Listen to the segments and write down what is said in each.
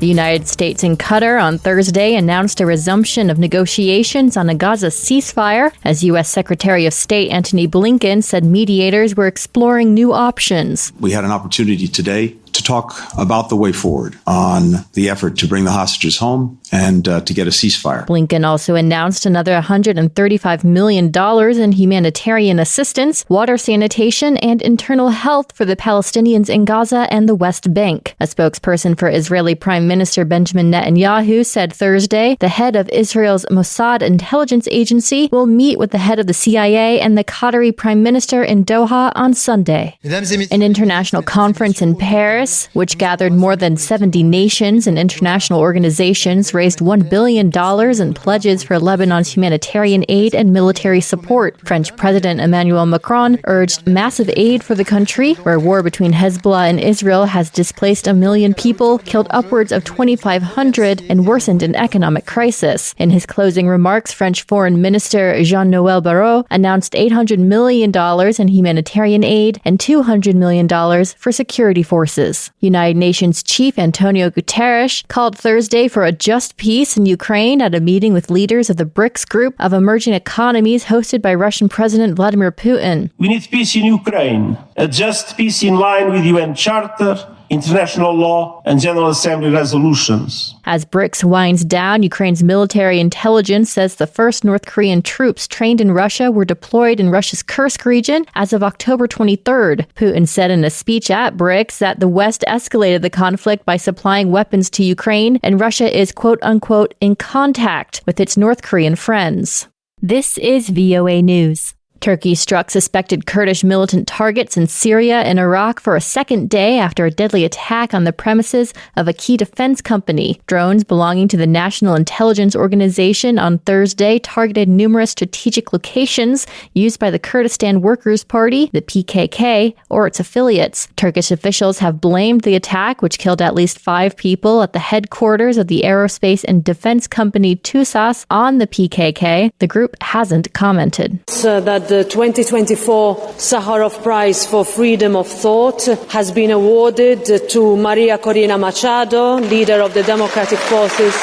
The United States and Qatar on Thursday announced a resumption of negotiations on a Gaza ceasefire, as U.S. Secretary of State Antony Blinken said mediators were exploring new options. We had an opportunity today to talk about the way forward on the effort to bring the hostages home and to get a ceasefire. Blinken also announced another $135 million in humanitarian assistance, water sanitation, and internal health for the Palestinians in Gaza and the West Bank. A spokesperson for Israeli Prime Minister Benjamin Netanyahu said Thursday the head of Israel's Mossad intelligence agency will meet with the head of the CIA and the Qatari Prime Minister in Doha on Sunday. An international conference in Paris, which gathered more than 70 nations and international organizations, raised $1 billion in pledges for Lebanon's humanitarian aid and military support. French President Emmanuel Macron urged massive aid for the country, where war between Hezbollah and Israel has displaced 1 million people, killed upwards of 2,500, and worsened an economic crisis. In his closing remarks, French Foreign Minister Jean-Noël Barrot announced $800 million in humanitarian aid and $200 million for security forces. United Nations Chief Antonio Guterres called Thursday for a just peace in Ukraine at a meeting with leaders of the BRICS group of emerging economies hosted by Russian President Vladimir Putin. We need peace in Ukraine, a just peace in line with UN Charter, international law, and General Assembly resolutions. As BRICS winds down, Ukraine's military intelligence says the first North Korean troops trained in Russia were deployed in Russia's Kursk region as of October 23rd. Putin said in a speech at BRICS that the West escalated the conflict by supplying weapons to Ukraine, and Russia is quote-unquote in contact with its North Korean friends. This is VOA News. Turkey struck suspected Kurdish militant targets in Syria and Iraq for a second day after a deadly attack on the premises of a key defense company. Drones belonging to the National Intelligence Organization on Thursday targeted numerous strategic locations used by the Kurdistan Workers' Party, the PKK, or its affiliates. Turkish officials have blamed the attack, which killed at least 5 people at the headquarters of the aerospace and defense company TUSAS, on the PKK. The group hasn't commented. The 2024 Sakharov Prize for Freedom of Thought has been awarded to Maria Corina Machado, leader of the Democratic Forces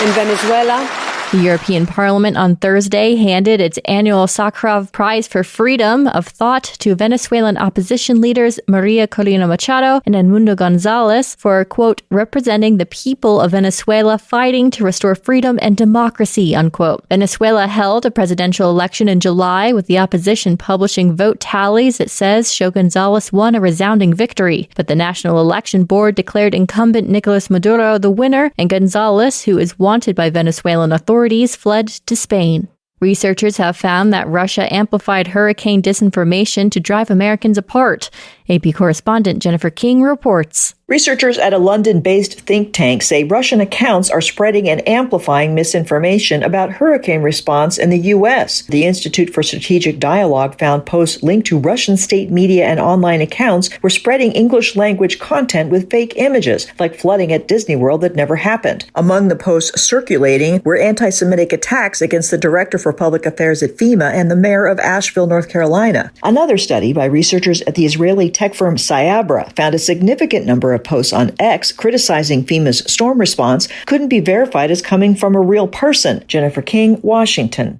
in Venezuela. The European Parliament on Thursday handed its annual Sakharov Prize for Freedom of Thought to Venezuelan opposition leaders Maria Corina Machado and Edmundo Gonzalez for, quote, representing the people of Venezuela fighting to restore freedom and democracy, unquote. Venezuela held a presidential election in July, with the opposition publishing vote tallies it says show Gonzalez won a resounding victory. But the National Election Board declared incumbent Nicolas Maduro the winner, and Gonzalez, who is wanted by Venezuelan authorities, fled to Spain. Researchers have found that Russia amplified hurricane disinformation to drive Americans apart. AP correspondent Jennifer King reports. Researchers at a London-based think tank say Russian accounts are spreading and amplifying misinformation about hurricane response in the U.S. The Institute for Strategic Dialogue found posts linked to Russian state media and online accounts were spreading English-language content with fake images, like flooding at Disney World that never happened. Among the posts circulating were anti-Semitic attacks against the Director for Public Affairs at FEMA and the mayor of Asheville, North Carolina. Another study by researchers at the Israeli tech firm Cyabra found a significant number of posts on X criticizing FEMA's storm response couldn't be verified as coming from a real person. Jennifer King, Washington.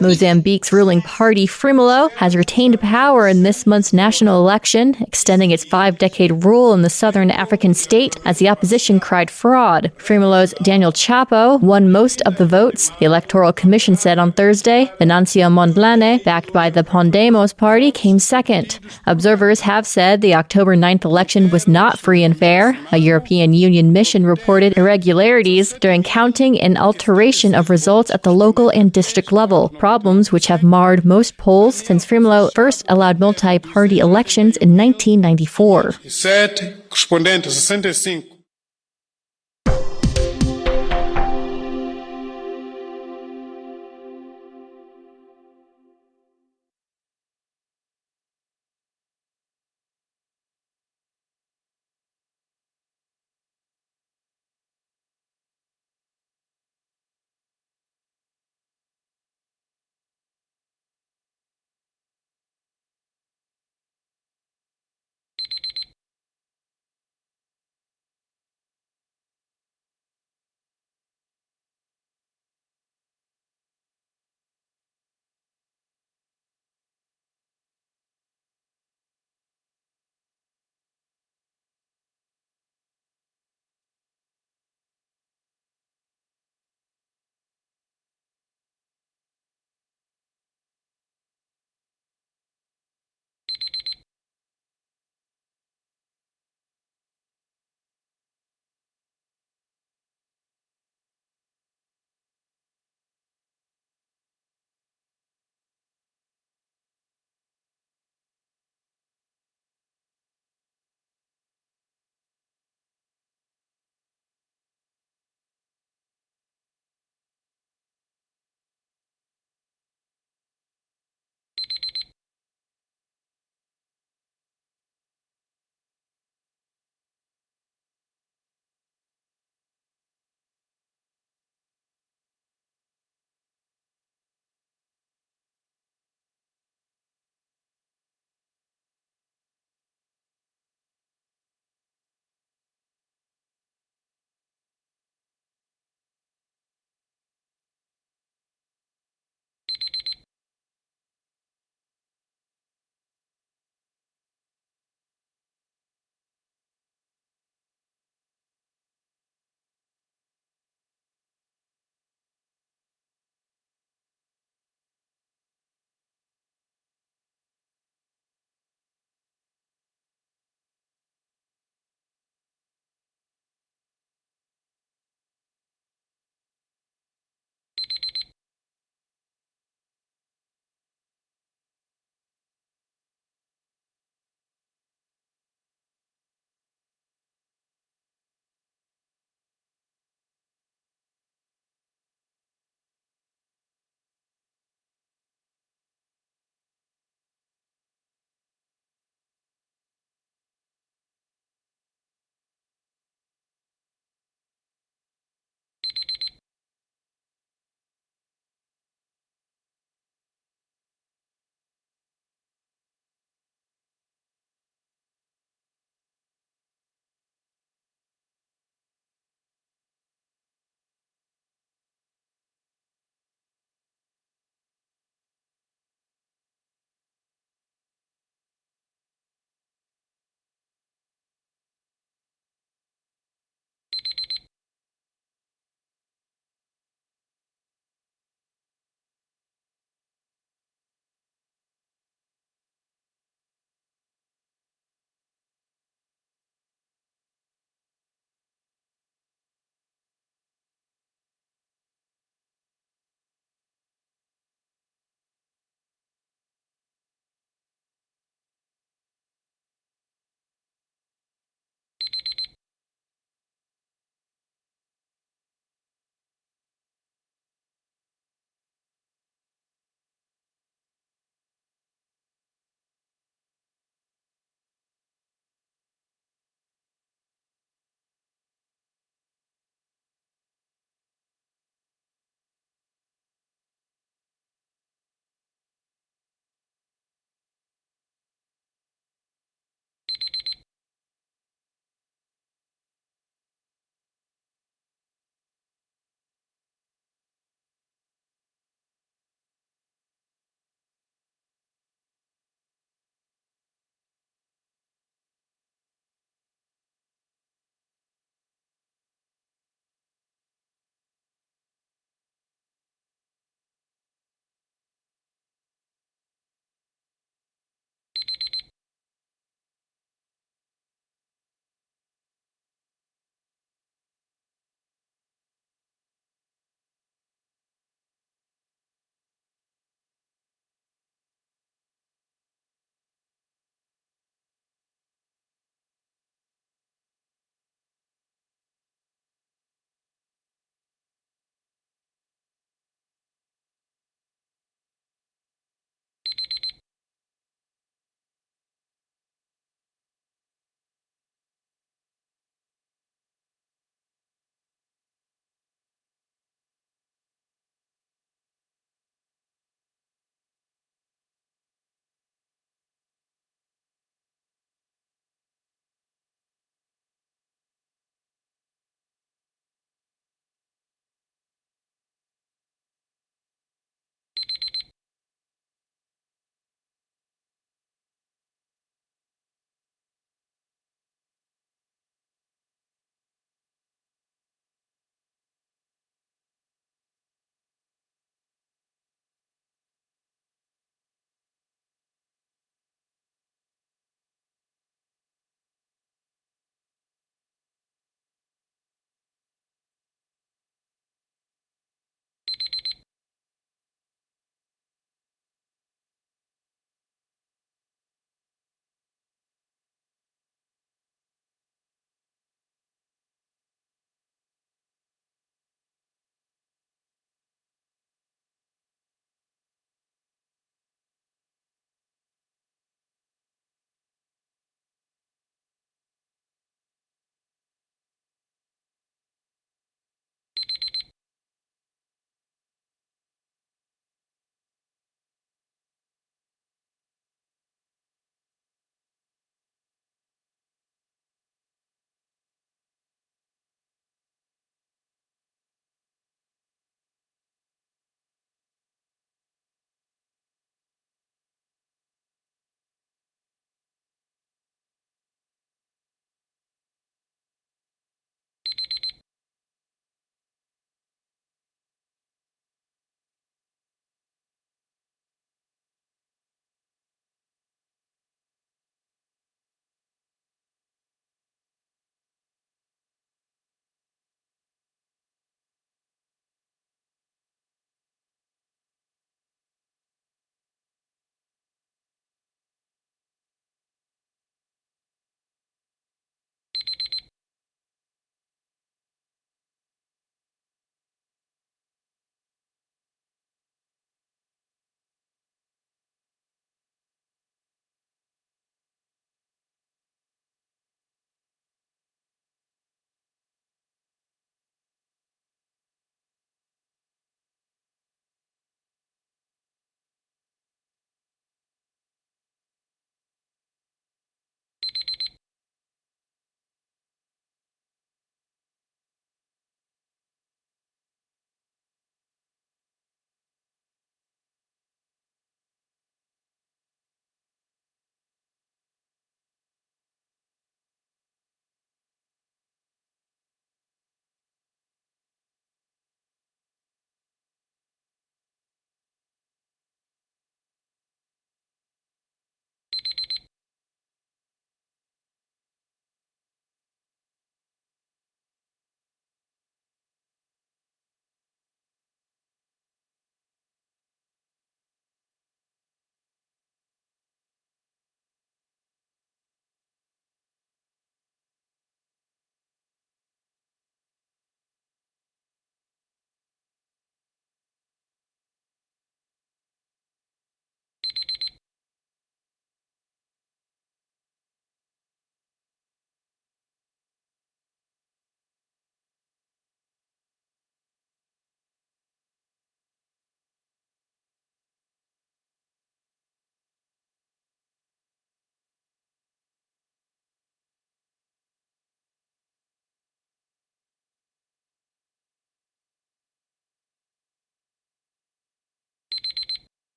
Mozambique's ruling party, Frumelo, has retained power in this month's national election, extending its 5-decade rule in the southern African state as the opposition cried fraud. Frumelo's Daniel Chapo won most of the votes, the Electoral Commission said on Thursday. Venancio Mondlane, backed by the Podemos party, came second. Observers have said the October 9th election was not free and fair. A European Union mission reported irregularities during counting and alteration of results at the local and district level, problems which have marred most polls since Frumelo first allowed multi-party elections in 1994.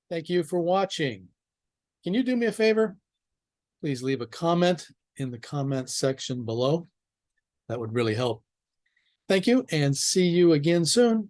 Thank you for watching. Can you do me a favor? Please leave a comment in the comments section below. That would really help. Thank you, and see you again soon.